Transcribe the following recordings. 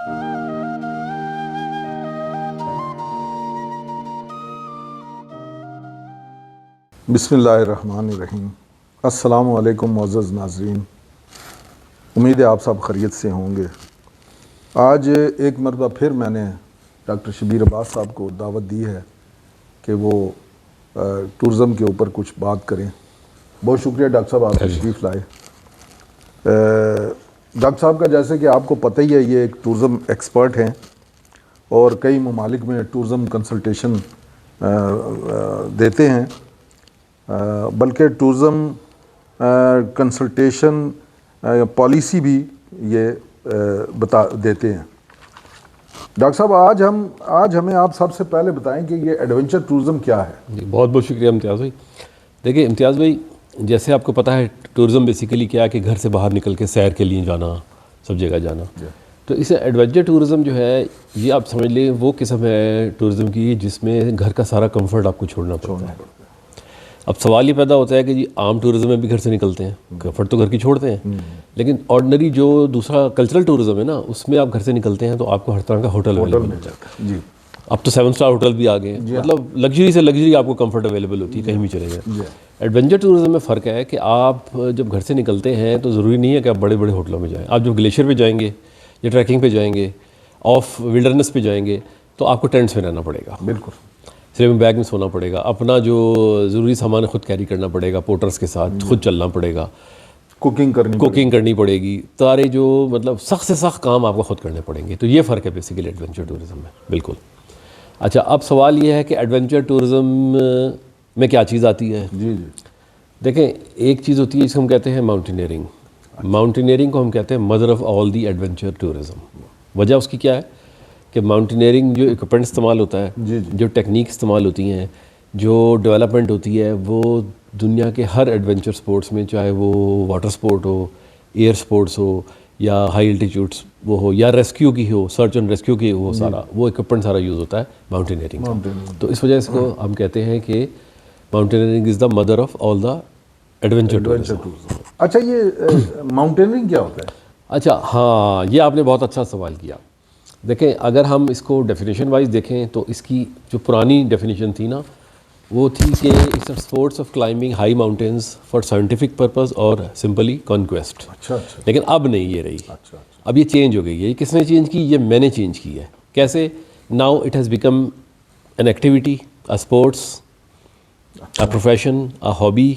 بسم اللہ الرحمن الرحیم۔ السلام علیکم معزز ناظرین، امید ہے آپ سب خیریت سے ہوں گے۔ آج ایک مرتبہ پھر میں نے ڈاکٹر شبیر عباس صاحب کو دعوت دی ہے کہ وہ ٹورزم کے اوپر کچھ بات کریں۔ بہت شکریہ ڈاکٹر صاحب، آپ تشریف لائے۔ ڈاکٹر صاحب کا جیسے کہ آپ کو پتہ ہی ہے، یہ ایک ٹورزم ایکسپرٹ ہیں اور کئی ممالک میں ٹورزم کنسلٹیشن دیتے ہیں، بلکہ ٹورزم کنسلٹیشن پالیسی بھی یہ بتا دیتے ہیں۔ ڈاکٹر صاحب آج ہمیں آپ سب سے پہلے بتائیں کہ یہ ایڈونچر ٹورزم کیا ہے؟ جی بہت بہت شکریہ امتیاز بھائی۔ دیکھیے امتیاز بھائی، جیسے آپ کو پتہ ہے ٹورزم بیسیکلی کیا ہے کہ گھر سے باہر نکل کے سیر کے لیے جانا، سب جگہ جانا۔ تو اسے ایڈونچر ٹورزم جو ہے یہ آپ سمجھ لیں وہ قسم ہے ٹورزم کی جس میں گھر کا سارا کمفرٹ آپ کو چھوڑنا پڑتا ہے۔ اب سوال یہ پیدا ہوتا ہے کہ جی عام ٹورزم میں بھی گھر سے نکلتے ہیں، کمفرٹ تو گھر کی چھوڑتے ہیں، لیکن آرڈنری جو دوسرا کلچرل ٹورزم ہے نا، اس میں آپ گھر سے نکلتے ہیں تو آپ کو ہر طرح کا ہوٹل اویلیبل ہوتا ہے۔ جی، اب تو 7 اسٹار ہوٹل بھی آ گئے ہیں، مطلب لگژری سے لگژری آپ کو کمفرٹ اویلیبل ہوتی ہے، کہیں بھی چلے جائیں۔ ایڈونچر ٹورزم میں فرق ہے کہ آپ جب گھر سے نکلتے ہیں تو ضروری نہیں ہے کہ آپ بڑے بڑے ہوٹلوں میں جائیں۔ آپ جب گلیشیئر پہ جائیں گے یا ٹریکنگ پہ جائیں گے، آف ویلڈرنس پہ جائیں گے، تو آپ کو ٹینٹس میں رہنا پڑے گا، بالکل سلیپنگ بیگ میں سونا پڑے گا، اپنا جو ضروری سامان خود کیری کرنا پڑے گا، پورٹرز کے ساتھ خود چلنا پڑے گا، کوکنگ کرنی پڑے گی، سارے جو مطلب سخت سے سخت کام آپ کو خود کرنے پڑیں گے۔ تو یہ فرق ہے بیسیکلی ایڈونچر ٹورزم میں، بالکل۔ اچھا، اب سوال یہ ہے کہ ایڈونچر ٹورزم میں کیا چیز آتی ہے؟ جی دیکھیں، ایک چیز ہوتی ہے جس کو ہم کہتے ہیں ماؤنٹینئرنگ۔ ماؤنٹینئرنگ کو ہم کہتے ہیں mother of all the adventure tourism. وجہ اس کی کیا ہے کہ ماؤنٹینئرنگ جو اکوپمنٹ استعمال ہوتا ہے، جو ٹیکنیک استعمال ہوتی ہیں، جو ڈیولپمنٹ ہوتی ہے، وہ دنیا کے ہر ایڈونچر سپورٹس میں، چاہے وہ واٹر سپورٹ ہو، ایئر سپورٹس ہو، یا ہائی الٹیٹیوڈس وہ ہو، یا ریسکیو کی ہو، سرچ اینڈ ریسکیو کی ہو، سارا وہ اکوپمنٹ سارا یوز ہوتا ہے ماؤنٹینئرنگ۔ تو اس وجہ سے کو ہم کہتے ہیں کہ mountaineering is the mother of all the adventure tourism. اچھا، یہ ماؤنٹینئرنگ کیا ہوتا ہے؟ اچھا ہاں، یہ آپ نے بہت اچھا سوال کیا۔ دیکھیں، اگر ہم اس کو ڈیفینیشن وائز دیکھیں تو اس کی جو پرانی ڈیفینیشن تھی نا، وہ تھی کہ it's sports of climbing high mountains for scientific purpose اور سمپلی کانکویسٹ۔ اچھا، لیکن اب نہیں یہ رہی، اب یہ چینج ہو گئی ہے۔ یہ کس نے چینج کی؟ یہ میں نے چینج کی ہے۔ کیسے؟ Now it has become an activity, a sports, a profession, a hobby,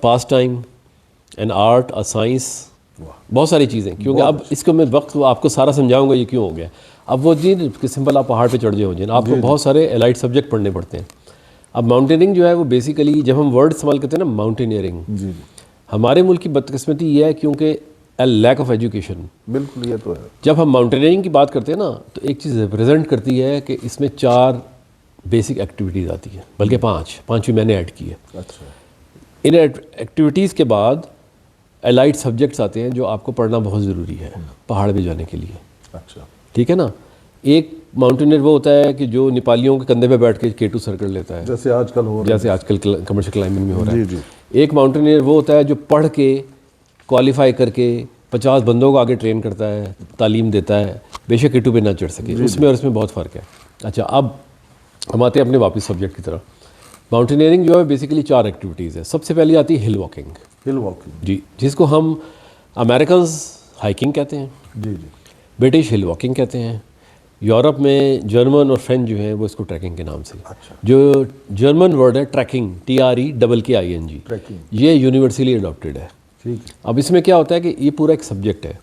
pass time, an art, a science, بہت ساری چیزیں۔ کیونکہ اب اس کو میں وقت آپ کو سارا سمجھاؤں گا یہ کیوں ہو گیا۔ اب وہ چیز کہ سمپل آپ پہاڑ پہ چڑھ جائیں، آپ کو بہت سارے الائٹ سبجیکٹ پڑھنے پڑتے ہیں۔ اب ماؤنٹینئرنگ جو ہے وہ بیسیکلی جب ہم ورڈ استعمال کرتے ہیں نا ماؤنٹینئرنگ، ہمارے ملک کی بدقسمتی یہ ہے کیونکہ لیک آف ایجوکیشن۔ بالکل، یہ تو ہے۔ جب ہم ماؤنٹینئرنگ کی بات کرتے ہیں نا تو ایک چیز ریپرزینٹ کرتی ہے کہ اس میں 4 بیسک ایکٹیویٹیز آتی ہیں، بلکہ 5 میں نے ایڈ کی ہے۔ اچھا، ان ایکٹیویٹیز کے بعد الائٹ سبجیکٹس آتے ہیں جو آپ کو پڑھنا بہت ضروری ہے پہاڑ پہ جانے کے لیے۔ اچھا، ٹھیک ہے نا۔ ایک ماؤنٹینئر وہ ہوتا ہے کہ جو نیپالیوں کے کندھے پہ بیٹھ کے K2 سرکل لیتا ہے، جیسے آج کل ہو رہا ہے، جیسے آج کل کمرشل کلائمبنگ میں ہو رہا ہے۔ جی۔ ایک ماؤنٹینئر وہ ہوتا ہے جو پڑھ کے کوالیفائی کر کے 50 بندوں کو آگے ٹرین کرتا ہے، تعلیم دیتا ہے، بے شک K2 پہ نہ چڑھ سکے، اس میں اور اس میں بہت فرق ہے۔ اچھا، اب ہم آتے ہیں اپنے واپس سبجیکٹ کی طرف۔ ماؤنٹینئرنگ جو ہے بیسیکلی 4 ایکٹیویٹیز ہے۔ سب سے پہلی آتی ہے ہل واکنگ، جی، جس کو ہم امریکنز ہائکنگ کہتے ہیں، جی، برٹش ہل واکنگ کہتے ہیں، یورپ میں جرمن اور فرینچ جو ہیں وہ اس کو ٹریکنگ کے نام سے۔ جو جرمن ورڈ ہے ٹریکنگ، TREKKING، یہ یونیورسلی اڈاپٹیڈ ہے۔ اب اس میں کیا ہوتا ہے کہ یہ پورا ایک سبجیکٹ ہے۔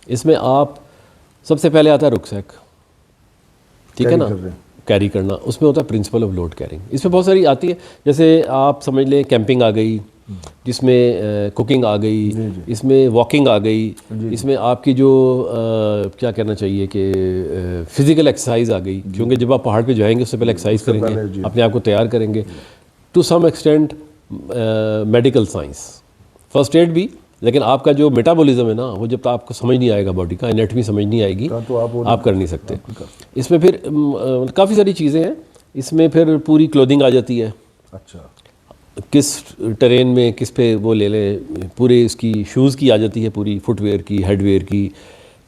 اس میں آپ سب سے پہلے آتا ہے رکسیک، ٹھیک ہے نا، کیری کرنا۔ اس میں ہوتا ہے پرنسپل آف لوڈ کیرنگ۔ اس میں بہت ساری آتی ہے، جیسے آپ سمجھ لیں کیمپنگ آ گئی، جس میں کوکنگ آ گئی، اس میں واکنگ آ گئی، اس میں آپ کی جو کیا کہنا چاہیے کہ فزیکل ایکسرسائز آ گئی، کیونکہ جب آپ پہاڑ پہ جائیں گے اس سے پہلے ایکسرسائز کریں گے، اپنے آپ کو تیار کریں گے۔ To some extent medical science, first aid بھی، لیکن آپ کا جو میٹابولزم ہے نا وہ جب تک آپ کو سمجھ نہیں آئے گا، باڈی کا انیٹمی سمجھ نہیں آئے گی، آپ کر نہیں سکتے۔ اس میں پھر کافی ساری چیزیں ہیں۔ اس میں پھر پوری کلودنگ آ جاتی ہے، اچھا، کس ٹرین میں کس پہ وہ لے لیں، پورے اس کی شوز کی آ جاتی ہے، پوری فٹ ویئر کی، ہیڈ ویئر کی،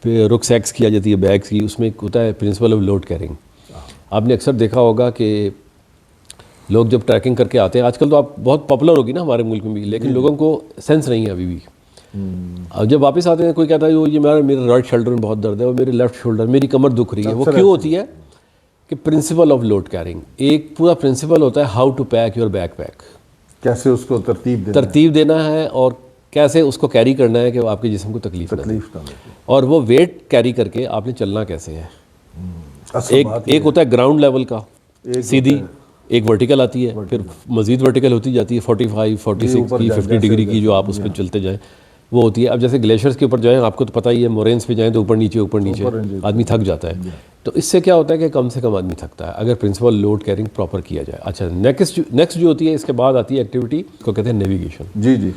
پھر رکسیکس کی آ جاتی ہے، بیگس کی، اس میں ایک ہوتا ہے پرنسپل آف لوڈ کیرنگ. آپ نے اکثر دیکھا ہوگا کہ لوگ جب ٹریکنگ کر کے آتے ہیں، آج کل تو آپ بہت پاپولر ہوگی نا ہمارے ملک میں بھی، لیکن لوگوں کو سینس نہیں ہے ابھی بھی. اور جب واپس آتے ہیں کوئی کہتا ہے یہ میرا رائٹ شولڈر میں بہت درد ہے، اور میرے لیفٹ شولڈر، میری کمر دکھ رہی ہے. وہ کیوں ہوتی ہے؟ کہ پرنسپل آف لوڈ کیرنگ، ایک پورا پرنسپل ہوتا ہے how to pack your backpack, کیسے اس کو ترتیب دینا ہے اور کیسے اس کو کیری کرنا ہے کہ وہ آپ کے جسم کو تکلیف نہ دے. اور وہ ویٹ کیری کر کے آپ نے چلنا کیسے ہے. ایک ہوتا ہے گراؤنڈ لیول کا سیدھی، ایک ورٹیکل آتی ہے، پھر مزید ورٹیکل ہوتی جاتی ہے 45 46 کی 50 ڈگری کی، جو آپ اس پہ چلتے جائیں وہ ہوتی ہے. اب جیسے گلیشیئرس کے اوپر جائیں، آپ کو تو پتہ ہی ہے، مورینس پہ جائیں تو اوپر نیچے آدمی تھک جاتا ہے. تو اس سے کیا ہوتا ہے کہ کم سے کم آدمی تھکتا ہے اگر پرنسپل لوڈ کیرنگ پراپر کیا جائے. اچھا، نیکسٹ جو ہوتی ہے اس کے بعد آتی ہے ایکٹیویٹی کو کہتے ہیں نیویگیشن. جی جی،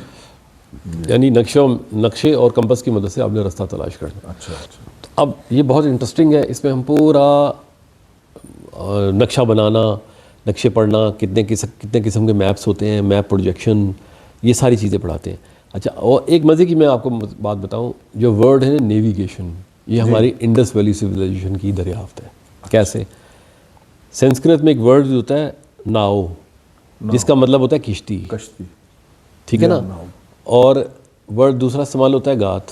یعنی نقشے اور کمپس کی مدد سے آپ نے راستہ تلاش کرنا. اچھا. اب یہ بہت انٹرسٹنگ ہے، اس میں ہم پورا نقشہ بنانا، نقشے پڑھنا، کتنے قسم کے میپس ہوتے ہیں، میپ پروجیکشن، یہ ساری چیزیں پڑھاتے ہیں. اچھا، اور ایک مزے کی میں آپ کو بات بتاؤں، جو ورڈ ہے نیویگیشن، یہ ہماری انڈس ویلی سویلائزیشن کی دریافت ہے. کیسے؟ سنسکرت میں ایک ورڈ ہوتا ہے ناؤ، جس کا مطلب ہوتا ہے کشتی، ٹھیک ہے نا. اور ورڈ دوسرا استعمال ہوتا ہے گات،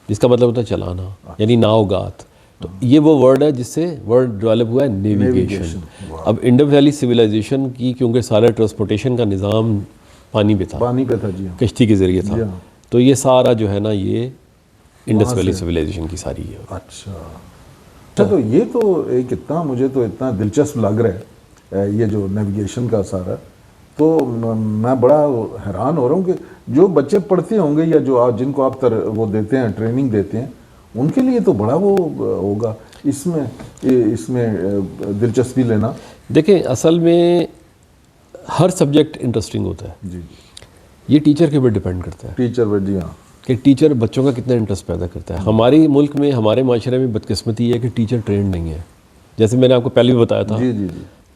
جس کا مطلب ہوتا ہے چلانا، یعنی ناؤ گات. تو یہ وہ ورڈ ہے جس سے ورڈ ڈیولپ ہوا ہے نیویگیشن. اب انڈس ویلی سویلائزیشن کی کیونکہ سارا ٹرانسپورٹیشن کا نظام پانی پہ تھا، جی، کشتی کے ذریعے تھا، تو یہ سارا جو ہے نا یہ انڈس ویلی سویلائزیشن کی ساری ہے. اچھا، تو یہ تو ایک مجھے تو اتنا دلچسپ لگ رہا ہے یہ جو نیویگیشن کا سارا. تو میں بڑا حیران ہو رہا ہوں کہ جو بچے پڑھتے ہوں گے یا جو جن کو آپ وہ دیتے ہیں، ٹریننگ دیتے ہیں، ان کے لیے تو بڑا وہ ہوگا اس میں دلچسپی لینا. دیکھیں، اصل میں ہر سبجیکٹ انٹرسٹنگ ہوتا ہے. جی، یہ ٹیچر کے اوپر ڈیپینڈ کرتا ہے، جی ہاں، کہ ٹیچر بچوں کا کتنا انٹرسٹ پیدا کرتا ہے. ہماری ملک میں، ہمارے معاشرے میں بدقسمتی ہے کہ ٹیچر ٹرینڈ نہیں ہے. جیسے میں نے آپ کو پہلے بھی بتایا تھا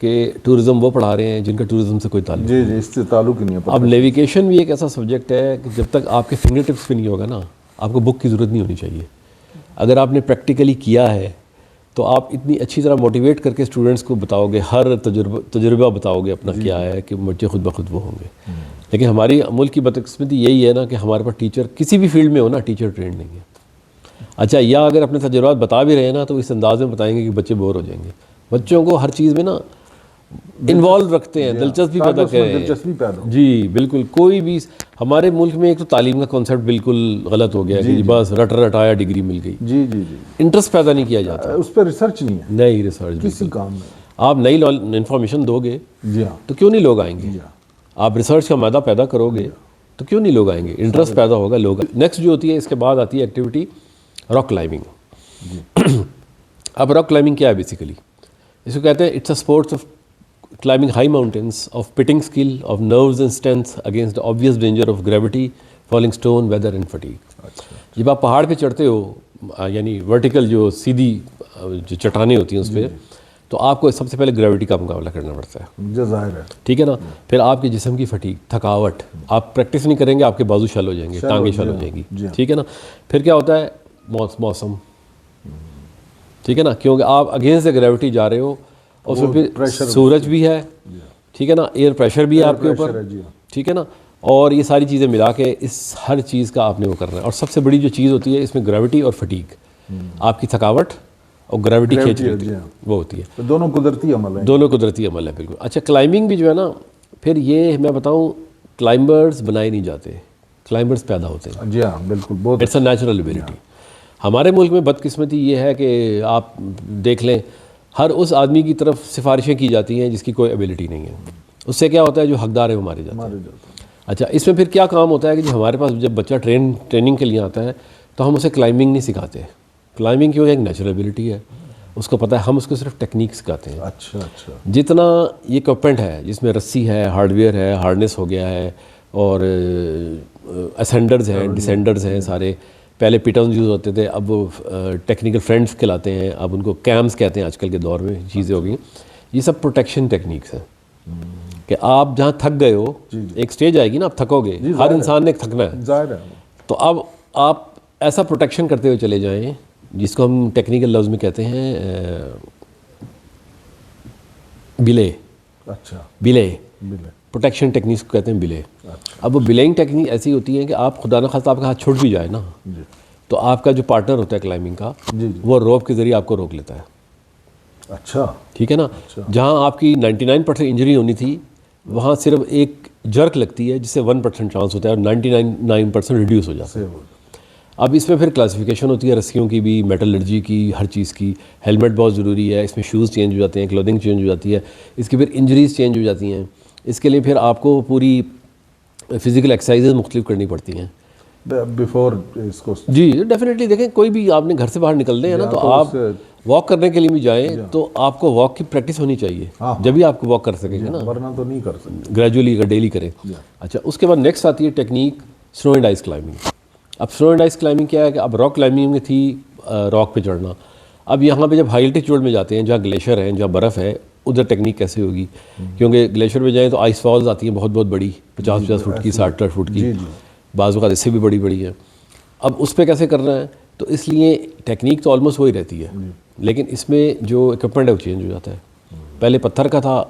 کہ ٹورزم وہ پڑھا رہے ہیں جن کا ٹورزم سے کوئی تعلق نہیں. جی، اس سے تعلق ہی نہیں ہے. اب نیویگیشن بھی ایک ایسا سبجیکٹ ہے کہ جب تک آپ کے فنگر ٹپس پہ نہیں ہوگا نا، آپ کو بک کی ضرورت نہیں ہونی چاہیے. اگر آپ نے پریکٹیکلی کیا ہے تو آپ اتنی اچھی طرح موٹیویٹ کر کے اسٹوڈنٹس کو بتاؤ گے، ہر تجربہ بتاؤ گے اپنا کیا ہے، کہ بچے خود بخود وہ ہوں گے. لیکن ہماری ملک کی بدقسمتی یہی ہے نا کہ ہمارے پاس ٹیچر کسی بھی فیلڈ میں ہو نا، ٹیچر ٹرینڈ نہیں ہے. اچھا، یا اگر اپنے تجربات بتا بھی رہے ہیں نا تو اس انداز میں بتائیں گے کہ بچے بور ہو جائیں گے. بچوں کو ہر چیز میں نا انوالو رکھتے ہیں، دلچسپی پیدا کریں. جی بالکل. کوئی بھی ہمارے ملک میں ایک تو تعلیم کا کانسیپٹ بالکل غلط ہو گیا ہے کہ بس رٹایا ڈگری مل گئی. جی، انٹرسٹ پیدا نہیں کیا جاتا، اس پہ ریسرچ نہیں ہے. نہیں ریسرچ کسی کام میں آپ نئی انفارمیشن دو گے جی ہاں، تو کیوں نہیں لوگ آئیں گے. آپ ریسرچ کا میدہ پیدا کرو گے تو کیوں نہیں لوگ آئیں گے. انٹرسٹ پیدا ہوگا، لوگ. نیکسٹ جو ہوتی ہے اس کے بعد آتی ہے ایکٹیویٹی راک کلائمبنگ. اب راک کلائمبنگ کیا ہے بیسیکلی؟ اس کو کہتے ہیں it's a sports of climbing high mountains, of pitting skill, of nerves and strength against the obvious danger of gravity, falling stone, weather and fatigue. جب آپ پہاڑ پہ چڑھتے ہو، یعنی ورٹیکل جو سیدھی جو چٹانیں ہوتی ہیں اس پہ، تو آپ کو سب سے پہلے گریوٹی کا مقابلہ کرنا پڑتا ہے. ظاہر ہے، ٹھیک ہے نا. پھر آپ کے جسم کی فٹیگ، تھکاوٹ، آپ پریکٹس نہیں کریں گے آپ کے بازو شل ہو جائیں گے، ٹانگیں شل ہو جائیں گی. ٹھیک ہے نا. پھر کیا ہوتا ہے؟ موسم، ٹھیک ہے نا، کیونکہ آپ اگینسٹ دا گریوٹی جا رہے ہو، اور پھر سورج بھی ہے، ٹھیک ہے نا، ایئر پریشر بھی ہے آپ کے اوپر، ٹھیک ہے نا. اور یہ ساری چیزیں ملا کے اس ہر چیز کا آپ نے وہ کرنا ہے. اور سب سے بڑی جو چیز ہوتی ہے اس میں گریوٹی اور فٹیگ، آپ کی تھکاوٹ اور گریوٹی کھینچ رہی ہے، وہ ہوتی ہے. دونوں قدرتی عمل ہیں. دونوں قدرتی عمل ہے، بالکل. اچھا، کلائمبنگ بھی جو ہے نا، پھر یہ میں بتاؤں، کلائمبرز بنائے نہیں جاتے، کلائمبرز پیدا ہوتے ہیں. جی ہاں، بالکل. بہت اٹس اے نیچرل ایبلٹی. ہمارے ملک میں بدقسمتی یہ ہے کہ آپ دیکھ لیں، ہر اس آدمی کی طرف سفارشیں کی جاتی ہیں جس کی کوئی ایبلٹی نہیں ہے. اس سے کیا ہوتا ہے؟ جو حقدار ہے وہ مارے جاتے ہیں. اچھا، اس میں پھر کیا کام ہوتا ہے کہ جو ہمارے پاس جب بچہ ٹریننگ کے لیے آتا ہے تو ہم اسے کلائمبنگ نہیں سکھاتے. کلائمبنگ کیوں؟ ایک نیچرل ایبلٹی ہے، اس کو پتہ ہے. ہم اس کو صرف ٹیکنیک سکھاتے ہیں. اچھا. جتنا یہ اکوپمنٹ ہے جس میں رسی ہے، ہارڈ ویئر ہے، ہارڈنیس ہو گیا ہے، اور اسینڈرز ہیں، ڈسینڈرز ہیں سارے. پہلے پیٹرنز یوز ہوتے تھے، اب وہ ٹیکنیکل فرینڈز کہلاتے ہیں، اب ان کو کیمز کہتے ہیں. آج کل کے دور میں چیزیں ہو گئی. یہ سب پروٹیکشن ٹیکنیکس ہیں کہ آپ جہاں تھک گئے ہو، ایک سٹیج آئے گی نا آپ تھکو گے، ہر انسان نے تھکنا ہے. ظاہر ہے. تو اب آپ ایسا پروٹیکشن کرتے ہوئے چلے جائیں جس کو ہم ٹیکنیکل لفظ میں کہتے ہیں بلے. اچھا بلے بلے. پروٹیکشن ٹیکنیکس کو کہتے ہیں بلے. اچھا اب وہ بلیئنگ ٹیکنیک ایسی ہوتی ہے کہ آپ خدا نخواستہ آپ کا ہاتھ چھوٹ بھی جائے نا جی تو آپ کا جو پارٹنر ہوتا ہے کلائمبنگ کا جی جی. وہ روپ کے ذریعے آپ کو روک لیتا ہے. اچھا ٹھیک ہے نا. جہاں آپ کی 99% انجری ہونی تھی وہاں صرف ایک جرک لگتی ہے جس سے 1% چانس ہوتا ہے اور 99% ریڈیوس ہو جاتا ہے. اب اس میں پھر کلاسیفیکیشن ہوتی ہے رسیوں کی بھی, میٹلرجی کی, ہر چیز کی. ہیلمٹ بہت ضروری ہے, اس میں شوز چینج ہو جاتے ہیں, کلودنگ چینج ہو جاتی ہے, اس کی پھر انجریز چینج ہو جاتی ہیں. اس کے لیے پھر آپ کو پوری فزیکل ایکسرسائزز مختلف کرنی پڑتی ہیں بیفور اس کو. جی ڈیفینیٹلی. دیکھیں کوئی بھی آپ نے گھر سے باہر نکلنے ہیں نا تو آپ واک کرنے کے لیے بھی جائیں تو آپ کو واک کی پریکٹس ہونی چاہیے جبھی آپ کو واک کر سکیں گے نا, ورنہ تو نہیں کر سکتے. گریجولی اگر ڈیلی کریں. اچھا اس کے بعد نیکسٹ آتی ہے ٹیکنیک سنو اینڈ آئس کلائمبنگ. اب سنو اینڈ آئس کلائمبنگ کیا ہے کہ اب راک کلائمبنگ میں تھی راک پہ چڑھنا. اب یہاں پہ جب ہائی الٹیچیوڈ میں جاتے ہیں جہاں گلیشیئر ہیں, جہاں برف ہے, ادھر ٹیکنیک کیسے ہوگی کیونکہ گلیشیئر میں جائیں تو آئس فالز آتی ہیں بہت بہت بڑی, 50 فٹ کی, 60 فٹ کی, بعض اوقات اس سے بھی بڑی بڑی ہیں. اب اس پہ کیسے کرنا ہے تو اس لیے ٹیکنیک تو آلموسٹ وہی رہتی ہے لیکن اس میں جو اکوپمنٹ ہے وہ چینج ہو جاتا ہے. پہلے پتھر کا تھا.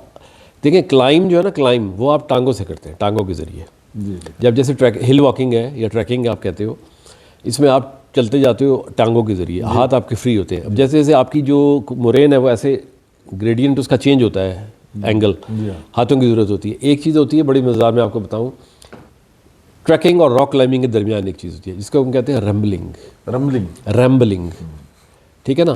دیکھیں کلائم جو ہے نا, کلائم وہ آپ ٹانگوں سے کرتے ہیں, ٹانگوں کے ذریعے. جب جیسے ہل واکنگ ہے یا ٹریکنگ آپ کہتے ہو, اس میں آپ چلتے جاتے ہو ٹانگوں کے ذریعے, ہاتھ آپ کے فری ہوتے ہیں. اب جیسے جیسے آپ کی جو مورین ہے وہ ایسے گریڈینٹ اس کا چینج ہوتا ہے اینگل, ہاتھوں کی ضرورت ہوتی ہے. ایک چیز ہوتی ہے بڑی مزیدار, میں آپ کو بتاؤں, ٹریکنگ اور راک کلائمبنگ کے درمیان ایک چیز ہوتی ہے جس کو ہم کہتے ہیں ریمبلنگ. ٹھیک ہے نا.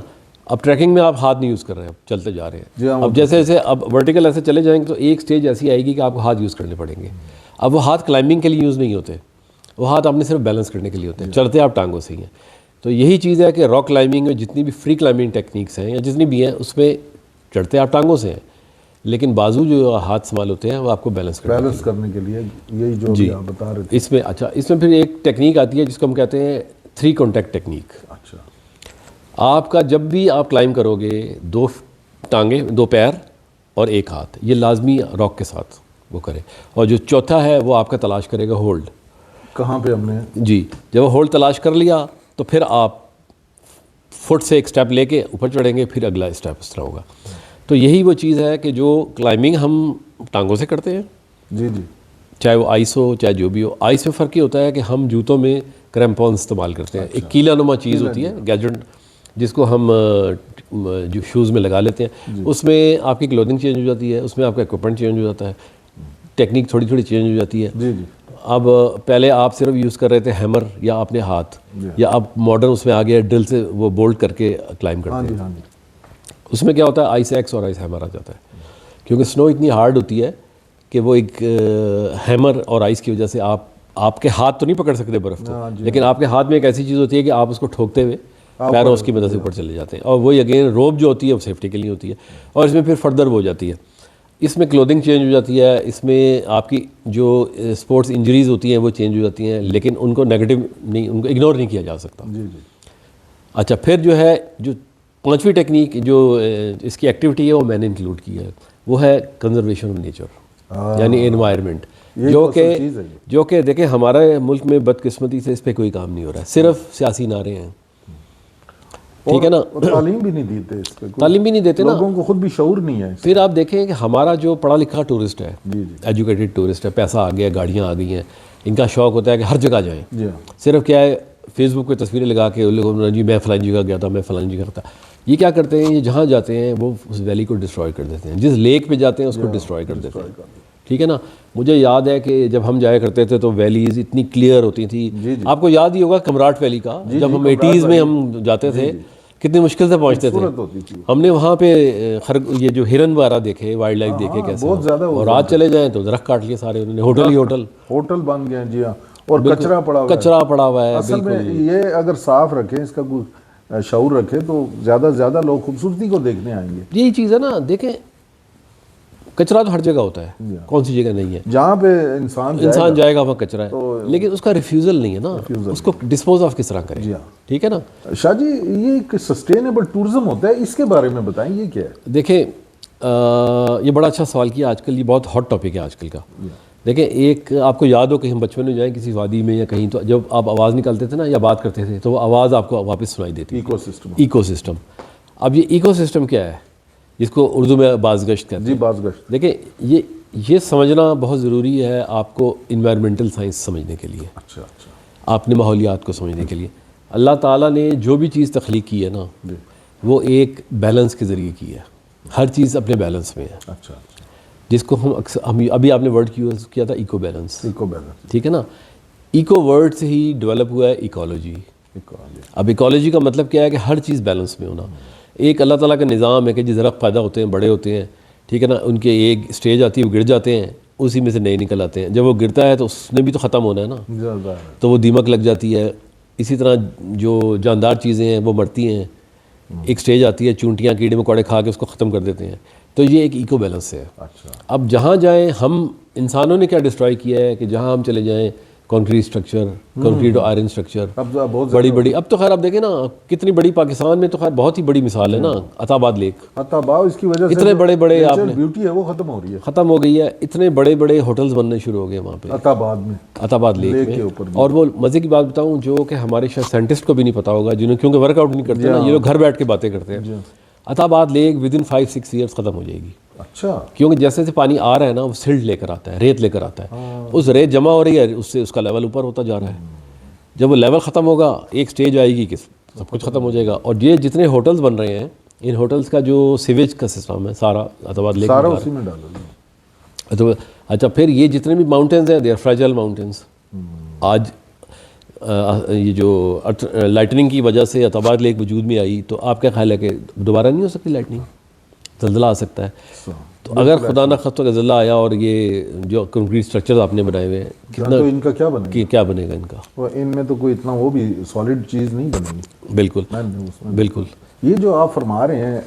اب ٹریکنگ میں آپ ہاتھ نہیں یوز کر رہے ہیں, آپ چلتے جا رہے ہیں. اب جیسے جیسے اب ورٹیکل ایسے چلے جائیں گے تو ایک سٹیج ایسی آئے گی کہ آپ کو ہاتھ یوز کرنے پڑیں گے. اب وہ ہاتھ کلائمبنگ کے لیے یوز نہیں ہوتے, وہ ہاتھ آپ نے صرف بیلنس کرنے کے لیے ہوتے ہیں. چڑھتے آپ ٹانگوں سے ہی ہیں. تو یہی چیز ہے کہ راک کلائمبنگ میں جتنی بھی فری کلائمبنگ ٹیکنیکس ہیں یا جتنی بھی ہیں اس میں چڑھتے آپ ٹانگوں سے ہیں لیکن بازو جو ہاتھ سنبھال ہوتے ہیں وہ آپ کو بیلنس کرنے کے لیے. یہی جو جی آپ بتا رہے تھے اس میں. اچھا اس میں پھر ایک ٹیکنیک آتی ہے جس کو ہم کہتے ہیں 3 کانٹیکٹ ٹیکنیک. اچھا آپ کا جب بھی آپ کلائم کرو گے 2 ٹانگیں, 2 پیر اور 1 ہاتھ, یہ لازمی راک کے ساتھ وہ کرے. اور جو چوتھا ہے وہ آپ کا تلاش کرے گا ہولڈ. کہاں پہ ہم نے جی جب وہ ہولڈ تلاش کر لیا تو پھر آپ فٹ سے ایک سٹیپ لے کے اوپر چڑھیں گے, پھر اگلا سٹیپ اس طرح ہوگا. تو یہی وہ چیز ہے کہ جو کلائمبنگ ہم ٹانگوں سے کرتے ہیں جی جی چاہے وہ آئس ہو چاہے جو بھی ہو. آئس میں فرق یہ ہوتا ہے کہ ہم جوتوں میں کریمپون استعمال کرتے ہیں. ایک کیلا نما چیز ہوتی ہے گیجٹ جس کو ہم جو شوز میں لگا لیتے ہیں, اس میں آپ کی کلودنگ چینج ہو جاتی ہے, اس میں آپ کا اکوپمنٹ چینج ہو جاتا ہے, ٹیکنیک تھوڑی تھوڑی چینج ہو جاتی ہے. جی جی. اب پہلے آپ صرف یوز کر رہے تھے ہیمر یا اپنے ہاتھ, یا اب ماڈرن اس میں آ گیا ڈرل سے وہ بولٹ کر کے کلائم کرتے ہیں. اس میں کیا ہوتا ہے آئس ایکس اور آئس ہیمر آ جاتا ہے کیونکہ سنو اتنی ہارڈ ہوتی ہے کہ وہ ایک ہیمر اور آئس کی وجہ سے آپ کے ہاتھ تو نہیں پکڑ سکتے برف کو, لیکن آپ کے ہاتھ میں ایک ایسی چیز ہوتی ہے کہ آپ اس کو ٹھوکتے ہوئے پیروں اس کی مدد سے اوپر چلے جاتے ہیں. اور وہی اگین روپ جو ہوتی ہے وہ سیفٹی کے لیے ہوتی ہے. اور اس میں پھر فردر وہ ہو جاتی ہے, اس میں کلودنگ چینج ہو جاتی ہے, اس میں آپ کی جو اسپورٹس انجریز ہوتی ہیں وہ چینج ہو جاتی ہیں, لیکن ان کو نیگیٹو نہیں, ان کو اگنور نہیں کیا جا سکتا. جی جی. اچھا پھر جو ہے جو 5ویں ٹیکنیک جو اس کی ایکٹیویٹی ہے وہ میں نے انکلوڈ کی ہے, وہ ہے کنزرویشن آف نیچر یعنی انوائرمنٹ, جو کہ دیکھیں ہمارے ملک میں بدقسمتی سے اس پہ کوئی کام نہیں ہو رہا ہے, صرف سیاسی نعرے ہیں. ٹھیک ہے نا. تعلیم بھی نہیں دیتے اس پہ, تعلیم بھی نہیں دیتے نا, لوگوں کو خود بھی شعور نہیں ہے. پھر آپ دیکھیں کہ ہمارا جو پڑھا لکھا ٹورسٹ ہے, ایجوکیٹڈ ٹورسٹ ہے, پیسہ آ گیا, گاڑیاں آ گئی ہیں, ان کا شوق ہوتا ہے کہ ہر جگہ جائیں. صرف کیا ہے فیس بک پہ تصویریں لگا کے لوگوں جی میں فلانی جگہ گیا تھا, میں فلانی جگہ تھا. یہ کیا کرتے ہیں, یہ جہاں جاتے ہیں وہ اس ویلی کو ڈسٹرائے کر دیتے ہیں, جس لیک پہ جاتے ہیں اس کو ڈسٹرائے کر دیتے ہیں. ٹھیک ہے نا. مجھے یاد ہے کہ جب ہم جایا کرتے تھے تو ویلیز اتنی کلیئر ہوتی تھیں. آپ کو یاد ہی ہوگا کمراٹ ویلی کا, جب ہم 80s میں ہم جاتے تھے کتنی مشکل سے پہنچتے تھے. ہم نے وہاں پہ یہ جو ہرن وغیرہ دیکھے, وائلڈ لائف دیکھے کیسے, اور آج چلے جائیں تو درخت کاٹ لیے سارے انہوں نے, ہوٹل بن گئے. جی ہاں. اور کچرا پڑا ہوا ہے. اصل میں یہ اگر صاف رکھیں, اس کا کوئی شعور رکھے تو زیادہ سے زیادہ لوگ خوبصورتی کو دیکھنے آئیں گے. یہی چیز ہے نا. دیکھیں کچرا تو ہر جگہ ہوتا ہے, کون سی جگہ نہیں ہے جہاں پہ انسان جائے گا وہاں کچرا ہے, لیکن اس کا ریفیوزل نہیں ہے نا, اس کو ڈسپوز آف کس طرح کریں. ٹھیک ہے نا. شاہ جی یہ ایک سسٹینیبل ٹورزم ہوتا ہے, اس کے بارے میں بتائیں یہ کیا ہے. دیکھیں یہ بڑا اچھا سوال کیا. آج کل یہ بہت ہاٹ ٹاپک ہے آج کل کا. دیکھیں ایک آپ کو یاد ہو کہ ہم بچپن میں جائیں کسی وادی میں یا کہیں تو جب آپ آواز نکالتے تھے نا یا بات کرتے تھے تو وہ آواز آپ کو واپس سنائی دیتی. Ecosystem. اب یہ ایکو سسٹم کیا ہے جس کو اردو میں بازگشت کہتے ہیں. جی بازگشت. دیکھیں یہ سمجھنا بہت ضروری ہے آپ کو انوائرمنٹل سائنس سمجھنے کے لیے. اچھا اچھا. آپ نے ماحولیات کو سمجھنے کے لیے. اللہ تعالیٰ نے جو بھی چیز تخلیق کی ہے نا وہ ایک بیلنس کے ذریعے کی ہے. ہر چیز اپنے بیلنس میں ہے. اچھا. جس کو ہم ابھی آپ نے ورڈ یوز کیا تھا ایکو بیلنس. Eco balance. ٹھیک ہے نا. ایکو ورڈ سے ہی ڈیولپ ہوا ہے ایکالوجی. اب ایکالوجی کا مطلب کیا ہے کہ ہر چیز بیلنس میں ہونا. ایک اللہ تعالیٰ کا نظام ہے کہ جس درخت پیدا ہوتے ہیں بڑے ہوتے ہیں, ٹھیک ہے نا, ان کے ایک اسٹیج آتی ہے وہ گر جاتے ہیں, اسی میں سے نئے نکل آتے ہیں. جب وہ گرتا ہے تو اس نے بھی تو ختم ہونا ہے نا, تو وہ دیمک لگ جاتی ہے. اسی طرح جو جاندار چیزیں ہیں وہ مرتی ہیں, ایک سٹیج آتی ہے چونٹیاں کیڑے مکوڑے کھا کے اس کو ختم کر دیتے ہیں. تو یہ ایک ایکو بیلنس ہے. اب جہاں جائیں ہم انسانوں نے کیا ڈسٹرائی کیا ہے کہ جہاں ہم چلے جائیں کنکریٹ سٹرکچر, کنکریٹ اور آئرن سٹرکچر بڑی بڑی. اب تو خیر آپ دیکھیں نا کتنی بڑی پاکستان میں تو خیر بہت ہی بڑی مثال ہے نا عطا آباد لیک. عطا آباد اس کی وجہ سے اتنے بڑے بڑے آپ نے بیوٹی ہے وہ ختم ہو رہی ہے, ختم ہو گئی ہے. اتنے بڑے بڑے ہوٹلز بننے شروع ہو گئے وہاں پہ عطا آباد میں, عطا آباد لیک میں. اور وہ مزے کی بات بتاؤں جو کہ ہمارے شاید سائنٹسٹ کو بھی نہیں پتہ ہوگا جنہوں کیونکہ ورک آؤٹ نہیں کرتے نا, یہ لوگ گھر بیٹھ کے باتیں کرتے ہیں. عطا آباد لیک ودن 5-6 ایئرس ختم ہو جائے گی. اچھا. کیونکہ جیسے سے پانی آ رہا ہے نا وہ سلٹ لے کر آتا ہے, ریت لے کر آتا ہے. اس ریت جمع ہو رہی ہے, اس سے اس کا لیول اوپر ہوتا جا رہا ہے. جب وہ لیول ختم ہوگا ایک سٹیج آئے گی کہ سب کچھ ختم ہو جائے گا. اور یہ جتنے ہوٹلز بن رہے ہیں ان ہوٹلز کا جو سیویج کا سسٹم ہے سارا عطا آباد لیک سارا اسی میں ڈالا. تو اچھا پھر یہ جتنے بھی ماؤنٹینز ہیں دے آر فریجائل ماؤنٹینز. آج یہ جو لائٹننگ کی وجہ سے عطا آباد لیک وجود میں آئی تو آپ کیا خیال ہے کہ دوبارہ نہیں ہو سکتی لائٹننگ, زلزلہ آ سکتا ہے. تو اگر خدا نخواستہ زلزلہ آیا اور یہ جو کنکریٹ سٹرکچرز آپ نے بنائے ہوئے ہیں کتنا ان کا کیا بنے گا, کیا بنے گا ان کا, ان میں تو کوئی اتنا وہ بھی سالڈ چیز نہیں بنے گی. بالکل بالکل. یہ جو آپ فرما رہے ہیں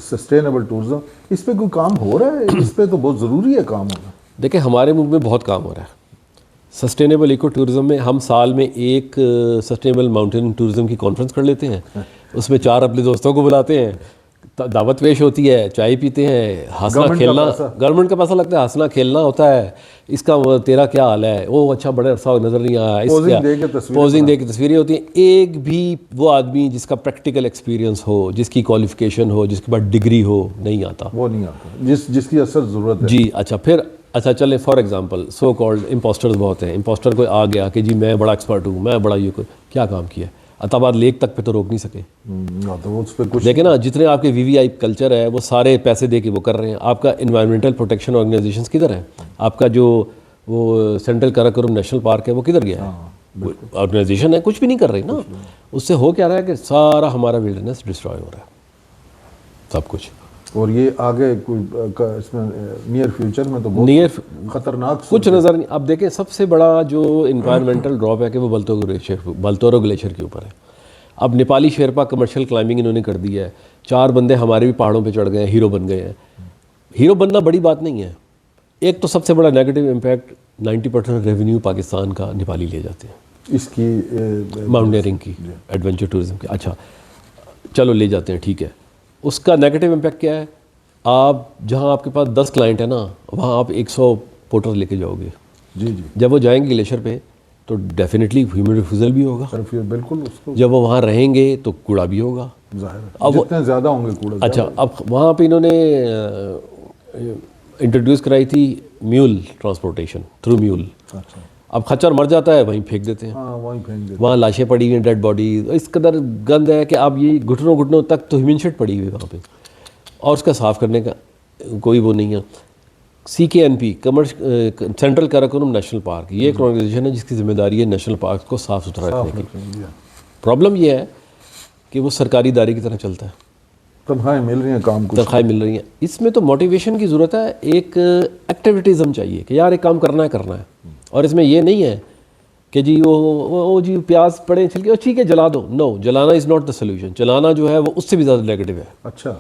سسٹینیبل ٹورزم, اس پہ کوئی کام ہو رہا ہے؟ اس پہ تو بہت ضروری ہے کام ہونا. دیکھیں ہمارے ملک میں بہت کام ہو رہا ہے سسٹینیبل ایکو ٹورزم میں. ہم سال میں ایک سسٹینیبل ماؤنٹین ٹورزم کی کانفرنس کر لیتے ہیں, اس میں 4 اپنے دوستوں کو بلاتے ہیں, دعوت پیش ہوتی ہے, چائے پیتے ہیں, ہنسنا کھیلنا, گورنمنٹ کا پیسہ لگتا ہے, ہنسنا کھیلنا ہوتا ہے. اس کا تیرا کیا حال ہے, وہ اچھا بڑے عرصہ نظر نہیں آیا, پوزنگ دے کے تصویریں ہوتی ہیں. ایک بھی وہ آدمی جس کا پریکٹیکل ایکسپیرینس ہو, جس کی کوالیفیکیشن ہو, جس کے بعد ڈگری ہو, نہیں آتا. وہ نہیں آتا جس کی اصل ضرورت ہے. جی اچھا. پھر اچھا چلیں فار ایگزامپل سو کالڈ امپوسٹرز بہت ہیں. امپوسٹر کوئی آ گیا کہ جی میں بڑا ایکسپرٹ ہوں, میں بڑا یہ کیا کام کیا ہے, عطا آباد لیک تک پہ تو روک نہیں سکے. دیکھیں نا جتنے آپ کے وی وی آئی کلچر ہے وہ سارے پیسے دے کے وہ کر رہے ہیں. آپ کا انوائرمنٹل پروٹیکشن آرگنائزیشنز کدھر ہیں؟ آپ کا جو وہ سینٹرل کراکورم نیشنل پارک ہے وہ کدھر گیا ہے؟ آرگنائزیشن ہے, کچھ بھی نہیں کر رہی نا. اس سے ہو کیا رہا ہے کہ سارا ہمارا ویلڈرنیس ڈسٹرائے ہو رہا ہے سب کچھ. اور یہ آگے کوئی اس میں نیئر فیوچر میں تو بہت خطرناک کچھ نظر نہیں. اب دیکھیں سب سے بڑا جو انوائرمنٹل ڈراپ ہے کہ وہ بلتورو گلیشیئر کے اوپر ہے. اب نیپالی شیرپا کمرشل کلائمبنگ انہوں نے کر دی ہے. 4 بندے ہمارے بھی پہاڑوں پہ چڑھ گئے ہیں, ہیرو بن گئے ہیں. ہیرو بننا بڑی بات نہیں ہے. ایک تو سب سے بڑا نیگیٹو امپیکٹ 90% ریونیو پاکستان کا نیپالی لے جاتے ہیں اس کی ماؤنٹینئرنگ کی, ایڈونچر ٹورزم کی. اچھا چلو لے جاتے ہیں ٹھیک ہے. اس کا نیگیٹو امپیکٹ کیا ہے؟ آپ جہاں آپ کے پاس 10 کلائنٹ ہیں نا وہاں آپ 100 پورٹر لے کے جاؤ گے. جی جی. جب وہ جائیں گے گلیشیئر پہ تو ڈیفینیٹلی ہیومن ریفیوزل بھی ہوگا. بالکل. جب وہ وہاں رہیں گے تو کوڑا بھی ہوگا. اب جتنے زیادہ ہوں گے کوڑا. اچھا اب وہاں پہ انہوں نے انٹروڈیوس کرائی تھی میول ٹرانسپورٹیشن تھرو میول. اب خچر مر جاتا ہے وہیں پھینک دیتے ہیں, وہاں لاشیں پڑی ہوئی ہیں, ڈیڈ باڈی. اس قدر گند ہے کہ اب یہ گھٹنوں تک تو ہیومن شیڈ پڑی ہوئی ہے وہاں پہ, اور اس کا صاف کرنے کا کوئی وہ نہیں ہے. CKNP سینٹرل کراکورم نیشنل پارک, یہ ایک آرگنائزیشن ہے جس کی ذمہ داری ہے نیشنل پارک کو صاف ستھرا رکھنے کی. پرابلم یہ ہے کہ وہ سرکاری ادارے کی طرح چلتا ہے, تنخواہیں مل رہی ہیں, کام کو تنخواہیں مل رہی ہیں. اس میں تو موٹیویشن کی ضرورت ہے, ایک ایکٹیویٹیزم چاہیے کہ یار ایک کام کرنا ہے. اور اس میں یہ نہیں ہے کہ جی وہ جی پیاز پڑے چھل کے ٹھیک ہے جلا دو. نو, جلانا از ناٹ دا سولوشن. جلانا جو ہے وہ اس سے بھی زیادہ نیگیٹو ہے. اچھا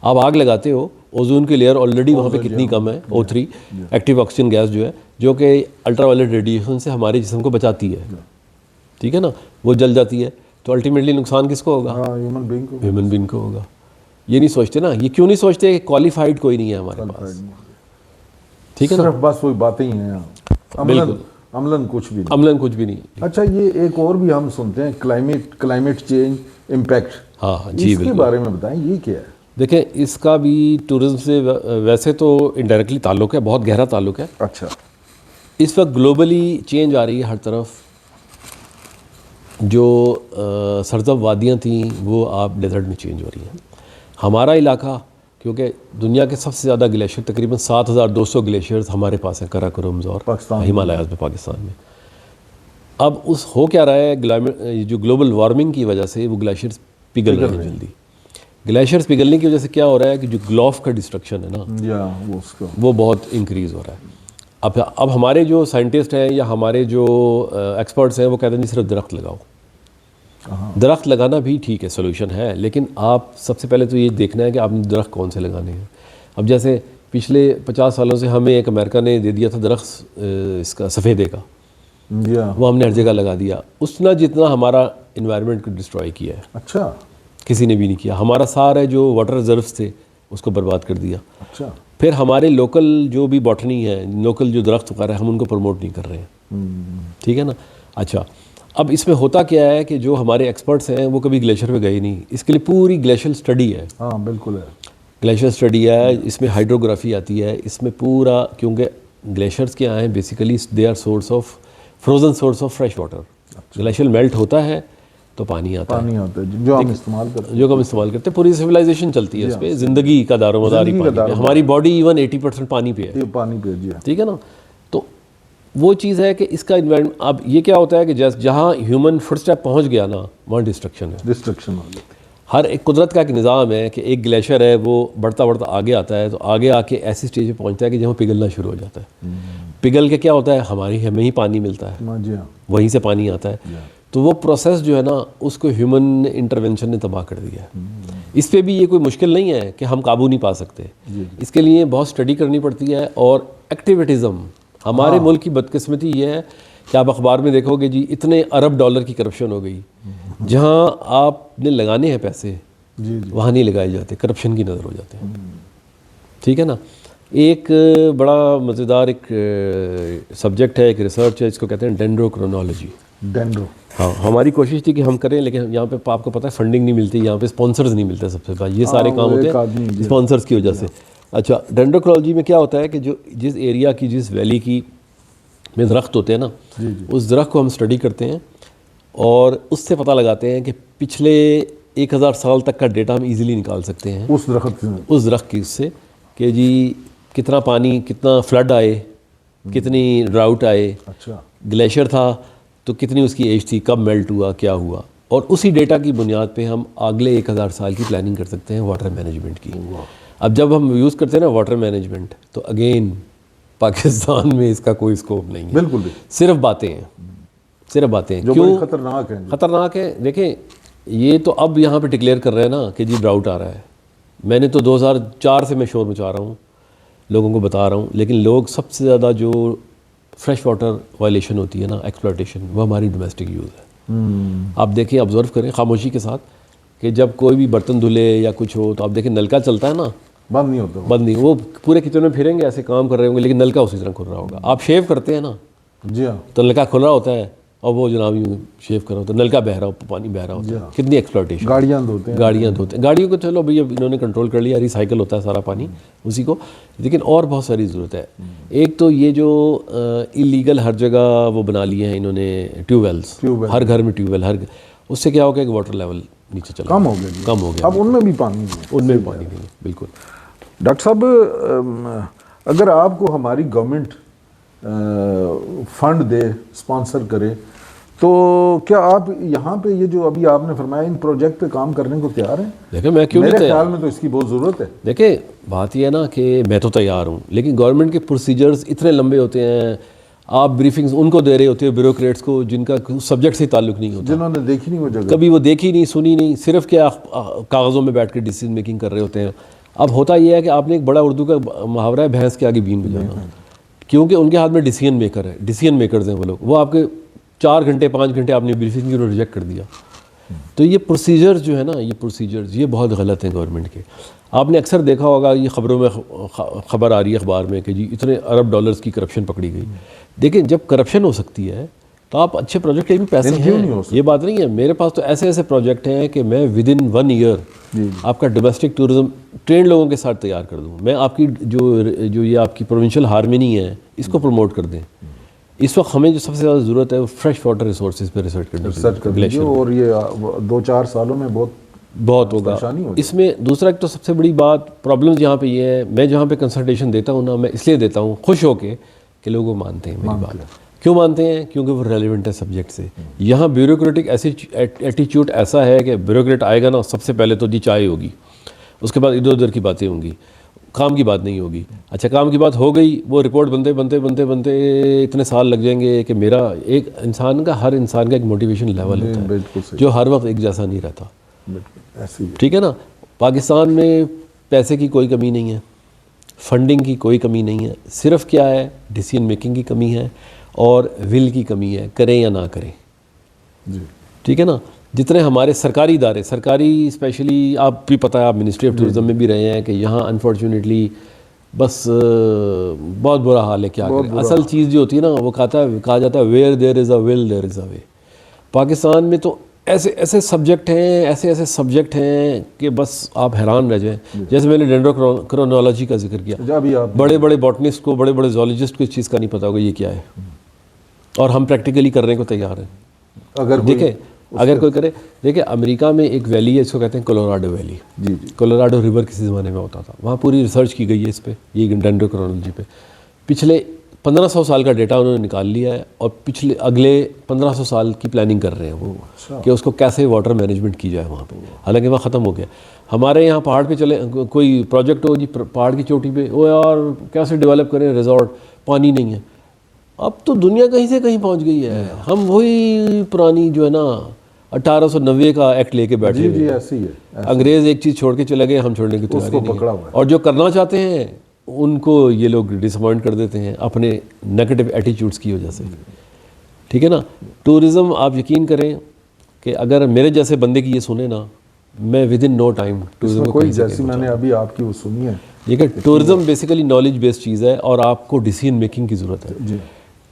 آپ آگ لگاتے ہو, اوزون کی لیئر آلریڈی وہاں پہ کتنی کم ہے, O3 ایکٹیو آکسیجن گیس جو ہے جو کہ الٹرا وائلیٹ ریڈیشن سے ہمارے جسم کو بچاتی ہے, ٹھیک ہے نا, وہ جل جاتی ہے تو الٹیمیٹلی نقصان کس کو ہوگا؟ ہیومن بینگ کو ہوگا. یہ نہیں سوچتے نا, یہ کیوں نہیں سوچتے کہ کوالیفائڈ کوئی نہیں ہے ہمارے پاس, ٹھیک ہے نا. صرف بس وہی باتیں ہی ہیں, عملاً کچھ بھی نہیں. عملاً کچھ بھی نہیں. اچھا, یہ ایک اور بھی ہم سنتے ہیں کلائمیٹ چینج امپیکٹ. ہاں جی, اس کے بالکل. بارے میں بتائیں, یہ کیا ہے؟ دیکھیں, اس کا بھی ٹورزم سے ویسے تو انڈائریکٹلی تعلق ہے, بہت گہرا تعلق ہے. اچھا. اس وقت گلوبلی چینج آ رہی ہے ہر طرف. جو سرزب وادیاں تھیں وہ آپ ڈیزرٹ میں چینج ہو رہی ہیں. ہمارا علاقہ, کیونکہ دنیا کے سب سے زیادہ گلیشیئر تقریباً 7200 گلیشیئرز ہمارے پاس ہیں, کراکرمز اور ہمالیاز میں, پاکستان میں. اب اس ہو کیا رہا ہے, جو گلوبل وارمنگ کی وجہ سے وہ گلیشیئرز پگھل رہے ہیں جلدی. گلیشیئرز پگھلنے کی وجہ سے کیا ہو رہا ہے کہ جو گلوف کا ڈسٹرکشن ہے نا, وہ بہت انکریز ہو رہا ہے. اب ہمارے جو سائنٹسٹ ہیں یا ہمارے جو ایکسپرٹس ہیں وہ کہتے ہیں صرف درخت لگاؤ. درخت لگانا بھی ٹھیک ہے, سولوشن ہے, لیکن آپ سب سے پہلے تو یہ دیکھنا ہے کہ آپ نے درخت کون سے لگانے ہیں. اب جیسے پچھلے 50 سالوں سے ہمیں ایک امریکہ نے دے دیا تھا درخت اس کا سفیدے کا, وہ ہم نے ہر جگہ لگا دیا. اس نے جتنا ہمارا انوائرمنٹ کو ڈسٹروائے کیا ہے, اچھا, کسی نے بھی نہیں کیا. ہمارا سارا جو واٹر ریزروز تھے اس کو برباد کر دیا. اچھا. پھر ہمارے لوکل جو بھی باٹنی ہے, لوکل جو درخت وغیرہ ہے, ہم ان کو پروموٹ نہیں کر رہے ہیں. ٹھیک ہے نا. اچھا, اب اس میں ہوتا کیا ہے کہ جو ہمارے ایکسپرٹس ہیں وہ کبھی گلیشیئر پہ گئے نہیں. اس کے لیے پوری گلیشیئر اسٹڈی ہے. ہاں بالکل ہے, گلیشیئر اسٹڈی ہے, اس میں ہائیڈروگرافی آتی ہے, اس میں پورا, کیونکہ گلیشیئرس کیا ہیں basically they are source of frozen source of fresh water. Glacier melt ہوتا ہے تو پانی آتا ہے, جو ہم استعمال کرتے ہیں. پوری سویلائزیشن چلتی ہے اس پہ, زندگی کا دار و مدار ہی پانی پہ. ہماری باڈی ایون 80% پانی پہ ہے. ٹھیک ہے نا. تو وہ چیز ہے کہ اس کا انوائرمنٹ, اب یہ کیا ہوتا ہے کہ جہاں ہیومن فٹ اسٹیپ پہنچ گیا نا, وہاں ڈسٹرکشن ہے. ہر ایک قدرت کا ایک نظام ہے کہ ایک گلیشیئر ہے وہ بڑھتا بڑھتا آگے آتا ہے, تو آگے آ کے ایسی اسٹیج پہ پہنچتا ہے کہ جہاں پگھلنا شروع ہو جاتا ہے. پگھل کے کیا ہوتا ہے, ہمیں ہی پانی ملتا ہے, وہیں سے پانی آتا ہے. تو وہ پروسیس جو ہے نا, اس کو ہیومن انٹرونشن نے تباہ کر دیا ہے. اس پہ بھی یہ کوئی مشکل نہیں ہے کہ ہم قابو نہیں پا سکتے. اس کے لیے بہت اسٹڈی کرنی پڑتی ہے اور ایکٹیویٹزم. ہمارے ملک کی بدقسمتی یہ ہے کہ آپ اخبار میں دیکھو گے جی اتنے ارب ڈالر کی کرپشن ہو گئی. جہاں آپ نے لگانے ہیں پیسے وہاں نہیں لگائے جاتے, کرپشن کی نظر ہو جاتے ہیں. ٹھیک ہے نا. ایک بڑا مزیدار ایک سبجیکٹ ہے, ایک ریسرچ ہے, اس کو کہتے ہیں ڈینڈروکرونالوجی. ہاں, ہماری کوشش تھی کہ ہم کریں, لیکن یہاں پہ آپ کو پتہ ہے فنڈنگ نہیں ملتی, یہاں پہ اسپانسرز نہیں ملتے. سب سے پہلے یہ سارے کام ہوتے ہیں اسپانسرز کی وجہ سے. اچھا, ڈینڈروکرونالوجی میں کیا ہوتا ہے کہ جو جس ایریا کی, جس ویلی کی میں درخت ہوتے ہیں نا, اس درخت کو ہم اسٹڈی کرتے ہیں اور اس سے پتہ لگاتے ہیں کہ پچھلے 1000 سال تک کا ڈیٹا ہم ایزیلی نکال سکتے ہیں اس درخت کی, اس سے کہ جی کتنا پانی, کتنا فلڈ آئے, کتنی ڈراؤٹ آئے, گلیشیئر تھا تو کتنی اس کی ایج تھی, کب میلٹ ہوا, کیا ہوا. اور اسی ڈیٹا کی بنیاد پہ ہم اگلے 1000 سال کی پلاننگ کر سکتے ہیں واٹر مینجمنٹ کی. اب جب ہم یوز کرتے ہیں نا واٹر مینجمنٹ, تو اگین پاکستان میں اس کا کوئی اسکوپ نہیں ہے. بالکل, صرف باتیں ہیں جو کیوں خطرناک ہے. دیکھیں, یہ تو اب یہاں پہ ڈکلیئر کر رہے ہیں نا کہ جی ڈراؤٹ آ رہا ہے. میں نے تو 2004 سے میں شور مچا رہا ہوں, لوگوں کو بتا رہا ہوں, لیکن لوگ سب سے زیادہ جو فریش واٹر وائلیشن ہوتی ہے نا, ایکسپلائٹیشن, وہ ہماری ڈومیسٹک یوز ہے. آپ دیکھیں, آبزرو کریں خاموشی کے ساتھ کہ جب کوئی بھی برتن دھلے یا کچھ ہو تو آپ دیکھیں نلکا چلتا ہے نا, بند نہیں. وہ پورے کچن میں پھریں گے, ایسے کام کر رہے ہوں گے, لیکن نلکا اسی طرح کھل رہا ہوگا. آپ شیو کرتے ہیں نا, تو نلکا کھل رہا ہوتا ہے اور وہ جناب یوں شیو کر رہا ہوتا ہے, نلکا بہہ رہا ہوتا ہے, پانی بہہ رہا ہوتا ہے. کتنی ایکسپلائٹیشن. گاڑیاں دھوتے ہیں, گاڑیوں کو چلو بھائی اب انہوں نے کنٹرول کر لیا, ریسائیکل ہوتا ہے سارا پانی اسی کو, لیکن اور بہت ساری ضرورت ہے. ایک تو یہ جو اللیگل ہر جگہ وہ بنا لیے ہیں انہوں نے ٹیوب ویلز, ہر گھر میں ٹیوب ویل, اس سے کیا ہوگا کہ واٹر لیول نیچے چلا, کم ہو گیا. اب ان میں بھی پانی نہیں ہے. بالکل. ڈاکٹر صاحب, اگر آپ کو ہماری گورنمنٹ فنڈ دے, اسپانسر کرے, تو کیا آپ یہاں پہ یہ جو ابھی آپ نے فرمایا ان پروجیکٹ پہ کام کرنے کو تیار ہیں؟ دیکھیں, میں کیوں نہیں میرے خیال میں تو اس کی بہت ضرورت ہے. دیکھیں, بات یہ ہے نا کہ میں تو تیار ہوں, لیکن گورنمنٹ کے پروسیجرز اتنے لمبے ہوتے ہیں. آپ بریفنگز ان کو دے رہے ہوتے ہیں, بیوروکریٹس کو, جن کا سبجیکٹ سے تعلق نہیں ہوتا, جنہوں نے دیکھی نہیں وہ جگہ, کبھی وہ دیکھی نہیں, سنی نہیں, صرف کیا کاغذوں میں بیٹھ کے ڈیسیژن میکنگ کر رہے ہوتے ہیں. اب ہوتا یہ ہے کہ آپ نے ایک بڑا اردو کا محاورہ ہے, بھینس کے آگے بین بجانا, کیونکہ ان کے ہاتھ میں ڈیسیژن میکر ہے, ڈیسیژن میکرز ہیں وہ لوگ. وہ آپ کے 4 گھنٹے 5 گھنٹے آپ نے بریفنگ کی ریجیکٹ کر دیا. تو یہ پروسیجرز جو ہے نا, یہ پروسیجرز یہ بہت غلط ہیں گورنمنٹ کے. آپ نے اکثر دیکھا ہوگا یہ خبروں میں خبر آ رہی ہے اخبار میں کہ جی اتنے ارب ڈالرز کی کرپشن پکڑی گئی. دیکھیں جب کرپشن ہو سکتی ہے تو آپ اچھے پروجیکٹ کے بھی پیسے ہیں, یہ بات نہیں ہے. میرے پاس تو ایسے ایسے پروجیکٹ ہیں کہ میں ود ان 1 ایئر آپ کا ڈومیسٹک ٹورزم ٹرینڈ لوگوں کے ساتھ تیار کر دوں. میں آپ کی جو یہ آپ کی پروونشل ہارمنی ہے اس کو پروموٹ کر دیں. اس وقت ہمیں جو سب سے زیادہ ضرورت ہے وہ فریش واٹر ریسورسز پہ ریسرچ کرنے کی, اور یہ 2-4 سالوں میں بہت ہوگا. اس میں دوسرا ایک تو سب سے بڑی بات پرابلمز یہاں پہ یہ ہے, میں جہاں پہ کنسلٹیشن دیتا ہوں نا, میں اس لیے دیتا ہوں خوش ہو کے کہ لوگ وہ مانتے ہیں میری بات. کیوں مانتے ہیں؟ کیونکہ وہ ریلیونٹ ہے سبجیکٹ سے. یہاں بیوروکریٹک ایٹیچیوڈ ایسا ہے کہ بیوروکریٹ آئے گا نا, سب سے پہلے تو جی چائے ہوگی, اس کے بعد ادھر ادھر کی باتیں ہوں گی, کام کی بات نہیں ہوگی. اچھا کام کی بات ہو گئی, وہ رپورٹ بنتے اتنے سال لگ جائیں گے کہ میرا ایک انسان کا, ہر انسان کا ایک موٹیویشن لیول ہوتا ہے جو ہر وقت ایک جیسا نہیں رہتا. ٹھیک ہے نا. پاکستان میں پیسے کی کوئی کمی نہیں ہے, فنڈنگ کی کوئی کمی نہیں ہے, صرف کیا ہے ڈیسیژن میکنگ کی کمی ہے اور ول کی کمی ہے, کریں یا نہ کریں. ٹھیک ہے نا. جتنے ہمارے سرکاری ادارے, سرکاری اسپیشلی آپ بھی پتہ ہے, آپ منسٹری آف ٹورزم میں بھی رہے ہیں کہ یہاں انفارچونیٹلی بس بہت برا حال ہے. کیا کریں, اصل چیز جو ہوتی ہے نا وہ کہا جاتا ہے ویئر دیر از اے ول دیر از اے وے. پاکستان میں تو ایسے سبجیکٹ ہیں کہ بس آپ حیران رہ جائیں. جیسے میں نے ڈینڈروکرونالوجی کا ذکر کیا, بڑے بڑے باٹنسٹ کو, بڑے بڑے زولوجسٹ کو اس چیز کا نہیں پتا ہوگا یہ کیا ہے, اور ہم پریکٹیکلی کرنے کو تیار ہیں. دیکھیں اگر کوئی کرے, دیکھیں امریکہ میں ایک ویلی ہے, اس کو کہتے ہیں کولوراڈو ویلی. کولوراڈو ریور کسی زمانے میں ہوتا تھا, وہاں پوری ریسرچ کی گئی ہے اس پہ, یہ ڈینڈروکرونالوجی پہ. پچھلے 1500 سال کا ڈیٹا انہوں نے نکال لیا ہے, اور اگلے 1500 سال کی پلاننگ کر رہے ہیں وہ کہ اس کو کیسے واٹر مینجمنٹ کی جائے وہاں پہ. حالانکہ وہاں ختم ہو گیا. ہمارے یہاں پہاڑ پہ چلے, کوئی پروجیکٹ ہو جی پہاڑ کی چوٹی پہ, وہ یار کیسے ڈیولپ کریں ریزورٹ, پانی نہیں ہے. اب تو دنیا کہیں سے کہیں پہنچ گئی ہے, ہم وہی پرانی جو ہے نا 1890 کا ایکٹ لے کے بیٹھے ہوئے. انگریز ایک چیز چھوڑ کے چلے گئے, ہم چھوڑنے کی تیاری نہیں ہے. اور جو کرنا چاہتے ہیں ان کو یہ لوگ ڈس اپوائنٹ کر دیتے ہیں اپنے نیگیٹو ایٹیچیوڈس کی وجہ سے. ٹھیک ہے نا. ٹورزم آپ یقین کریں کہ اگر میرے جیسے بندے کی یہ سنیں نا, میں within no time tourism کو, جیسی میں نے ابھی آپ کی وہ سنی ہے, ٹھیک ہے. ٹورزم بیسیکلی نالج بیسڈ چیز ہے اور آپ کو ڈیسیژن میکنگ کی ضرورت ہے.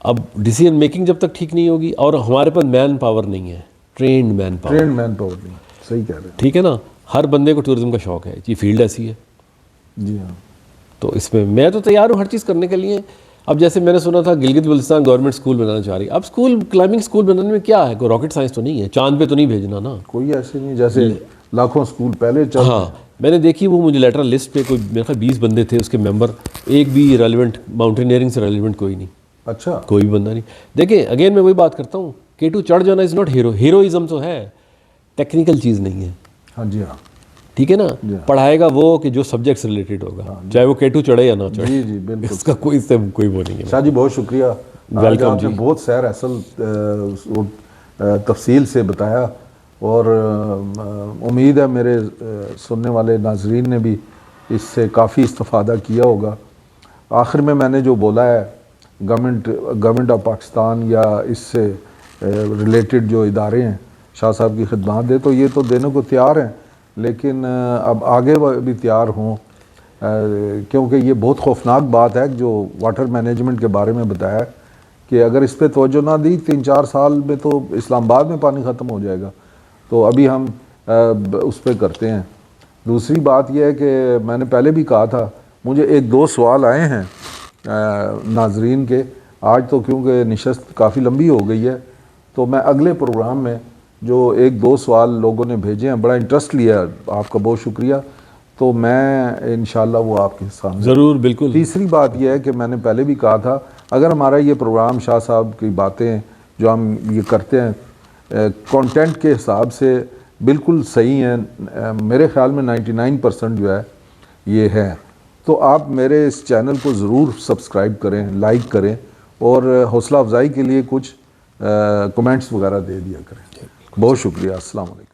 اب ڈیسیژن میکنگ جب تک ٹھیک نہیں ہوگی, اور ہمارے پاس مین پاور نہیں ہے, ٹرینڈ مین پاور نہیں, صحیح کہہ رہے ہیں. ٹھیک ہے نا. ہر بندے کو ٹورزم کا شوق ہے, یہ فیلڈ ایسی ہے. جی ہاں. تو اس میں تو تیار ہوں ہر چیز کرنے کے لیے. اب جیسے میں نے سنا تھا گلگت بلتستان گورنمنٹ اسکول بنانا چاہ رہی ہے. اب اسکول کلائمبنگ اسکول بنانے میں کیا ہے, کوئی راکٹ سائنس تو نہیں ہے, چاند پہ تو نہیں بھیجنا نا. کوئی ایسے نہیں جیسے لاکھوں اسکول پہلے ہاں میں نے دیکھی, وہ مجھے لیٹرل لسٹ پہ کوئی میرے خیال 20 بندے تھے اس کے ممبر, ایک بھی ریلیونٹ ماؤنٹینئرنگ سے ریلیونٹ کوئی نہیں. اچھا, کوئی بھی بندہ نہیں. دیکھیں اگین میں وہی بات کرتا ہوں, K2 چڑھ جانا از ناٹ ہیروئزم تو ہے, ٹیکنیکل چیز نہیں ہے. ہاں جی ہاں. ٹھیک ہے نا. پڑھائے گا وہ کہ جو سبجیکٹ سے ریلیٹڈ ہوگا, چاہے وہ K2 چڑھے یا نہ چڑھے. جی جی بالکل, اس کا کوئی سے کوئی وہ نہیں ہے. شاہ جی بہت شکریہ, ویلکم جی. بہت سیر اصل تفصیل سے بتایا, اور امید ہے میرے سننے والے ناظرین نے بھی اس سے کافی استفادہ کیا ہوگا. آخر میں نے جو بولا ہے گورنمنٹ آف پاکستان یا اس سے ریلیٹڈ جو ادارے ہیں شاہ صاحب کی خدمات دے, تو یہ تو دینے کو تیار ہیں, لیکن اب آگے بھی تیار ہوں, کیونکہ یہ بہت خوفناک بات ہے جو واٹر مینجمنٹ کے بارے میں بتایا کہ اگر اس پہ توجہ نہ دی 3-4 سال میں تو اسلام آباد میں پانی ختم ہو جائے گا. تو ابھی ہم اس پہ کرتے ہیں. دوسری بات یہ ہے کہ میں نے پہلے بھی کہا تھا, مجھے 1-2 سوال آئے ہیں ناظرین کے. آج تو کیونکہ نشست کافی لمبی ہو گئی ہے, تو میں اگلے پروگرام میں جو 1-2 سوال لوگوں نے بھیجے ہیں, بڑا انٹرسٹ لیا, آپ کا بہت شکریہ, تو میں انشاءاللہ وہ آپ کے سامنے ضرور. بالکل. تیسری بات یہ ہے کہ میں نے پہلے بھی کہا تھا, اگر ہمارا یہ پروگرام شاہ صاحب کی باتیں جو ہم یہ کرتے ہیں کانٹینٹ کے حساب سے بالکل صحیح ہیں, میرے خیال میں 99% جو ہے یہ ہے, تو آپ میرے اس چینل کو ضرور سبسکرائب کریں, لائک کریں, اور حوصلہ افزائی کے لیے کچھ کمنٹس وغیرہ دے دیا کریں. بہت شکریہ. السلام علیکم.